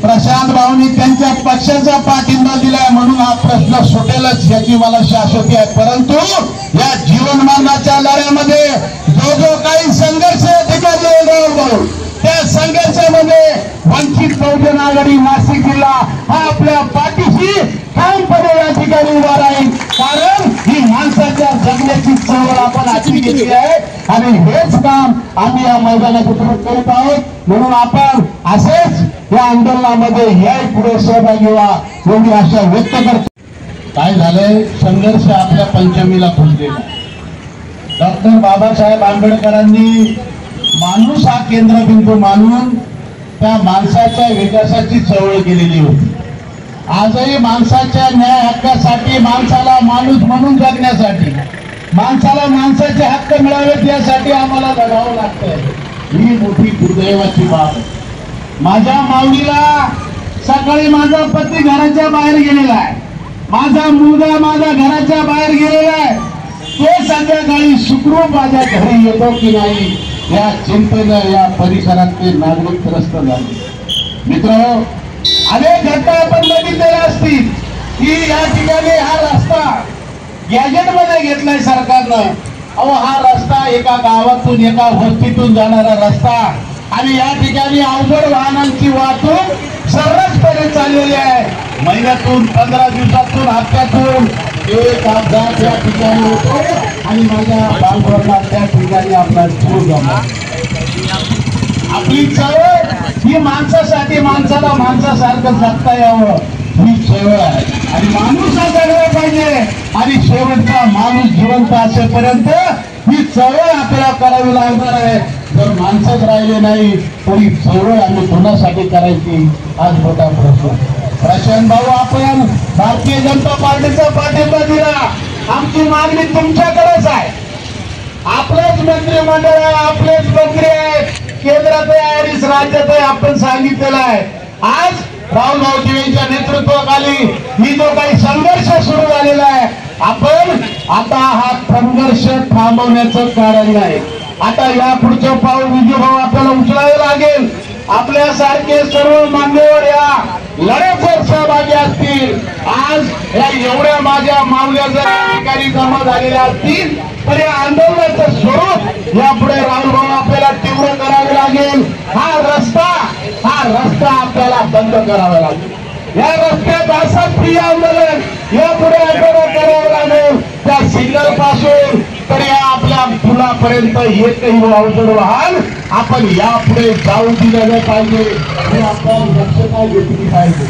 प्रशांत भाऊंनी त्यांच्या पक्षाचा पाठिंबा दिलाय म्हणून हा प्रश्न सुटेलच याची मला शाश्वती आहे। परंतु या जीवनमानाच्या लढ्यामध्ये जो काही संघर्ष ठिकाणी त्या संघर्षामध्ये वंचित बहुजन आघाडी नाशिक जिल्हा हा आपल्या पाठीशी ठामपणे या ठिकाणी उभा राहील। कारण ही माणसाच्या जगण्याची चळवळ आपण आखली घेतली आहे आणि हेच काम आम्ही या मैदानात करत आहोत। म्हणून आपण असेच या आंदोलनामध्ये याही पुढे सहभागी व्हा एवढी आशा व्यक्त करतो। काय झालंय, संघर्ष आपल्या पंचमीला फुललेला। डॉक्टर बाबासाहेब आंबेडकरांनी माणूस हा केंद्रबिंदू मानून त्या माणसाच्या विकासाची चळवळ केलेली होती। आजही माणसाच्या न्याय हक्कासाठी, माणसाला माणूस म्हणून जगण्यासाठी, माणसाला माणसाचे हक्क मिळावेत यासाठी आम्हाला लढावं लागतंय। ही मोठी दुर्दैवाची बाब आहे। माझ्या माऊलीला सकाळी माझा पती घराच्या बाहेर गेलेला आहे, माझा मुलगा माझ्या घराच्या बाहेर गेलेला आहे, तो संध्याकाळी सुखरूप माझ्या घरी येतो की नाही या चिंतेनं या परिसरातले नागरिक त्रस्त झाले। मित्रांनो, अनेक घटना आपण बघितलेल्या असतील की या ठिकाणी हा रस्ता गॅजेट मध्ये घेतलाय सरकारनं। अहो, हा रस्ता एका गावातून एका वस्तीतून जाणारा रस्ता आणि या ठिकाणी अवजड वाहनांची वाहतूक सर्रासपणे चाललेली आहे। महिन्यातून 15 दिवसातून हप्त्यातून एक अपघात या ठिकाणी होतो आणि माझ्या बालवडला त्या ठिकाणी आपला जीव गमावला। आपली चळवळ ही माणसासाठी, माणसाला माणसासारखं जगता यावं ही चळवळ आहे आणि माणूस हा जगला पाहिजे आणि शेवटचा माणूस जिवंत असेपर्यंत ही चळवळ आपल्याला करावी लागणार आहे। जर माणसंच राहिले नाही तरी चळवळ आम्ही कोणासाठी करायची आज मोठा प्रश्न। प्रशांत भाऊ, आपण भारतीय जनता पार्टीचा पाठिंबा दिला, आमची मागणी तुमच्याकडेच आहे। आपलेच मंत्रिमंडळ आहे, आपलेच मंत्री आहेत, केंद्रात आहे आणि राज्यात आहे, आपण सांगितलेलं आहे। आज राहुल गांधी यांच्या नेतृत्वाखाली ही जो काही संघर्ष सुरू झालेला आहे, आपण आता हा संघर्ष थांबवण्याचं कारण नाही। आता या पुढचं पाऊल विजयभाऊ आपल्याला उचलावे लागेल। आपल्यासारखे सर्व मान्यवर या लढ्यात सहभागी असतील। आज या एवढ्या माझ्या मावल्या जर या ठिकाणी जमा झालेल्या असतील तर या आंदोलनाचं स्वरूप यापुढे राहुल भाऊ आपल्याला तीव्र करावे लागेल। हा रस्ता आपल्याला बंद करावा लागेल। या रस्त्यात असं प्रिय आंदोलन यापुढे आंदोलन करावं लागेल। त्या सिग्नल पासून तर या आपल्या पुलापर्यंत एकही अवजड वाहन आपण यापुढे जाऊ दिलं पाहिजे हे आपण दक्षता घेतली पाहिजे।